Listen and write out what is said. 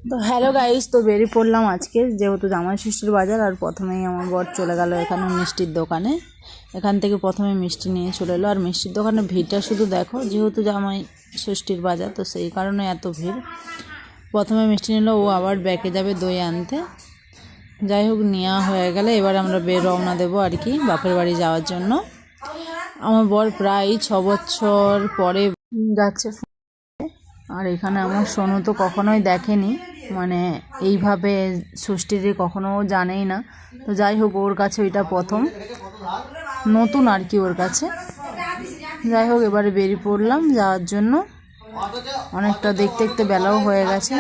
তো hello guys, তো বেরিয়ে পড়লাম আজকে যেহেতু জামাই ষষ্ঠীর বাজার। আর প্রথমেই আমার বর চলে গেল এখানে মিষ্টির দোকানে। এখান থেকে প্রথমে মিষ্টি নিয়ে চলে এলো। আর মিষ্টির দোকানে ভিড়টা শুধু দেখো, যেহেতু জামাই ষষ্ঠীর বাজার তো সেই কারণে এত ভিড়। প্রথমে মিষ্টি নিল, ও আবার ব্যাকে যাবে দই আনতে। যাই হোক, নেওয়া হয়ে গেলে এবার আমরা রওনা দেবো আর কি বাপের বাড়ি যাওয়ার জন্য। আমার বর প্রায় 6 বছর পরে যাচ্ছে। আর এখানে আমার সোনু তো কখনোই দেখেনি, মানে এইভাবে ষষ্ঠীর কখনো জানেই না। তো যাই হোক, ওর কাছে ওইটা প্রথম, নতুন আর কি ওর কাছে। যাই হোক, এবারে বেরিয়ে পড়লাম যাওয়ার জন্য। অনেকটা দেখতে দেখতে বেলাও হয়ে গেছে।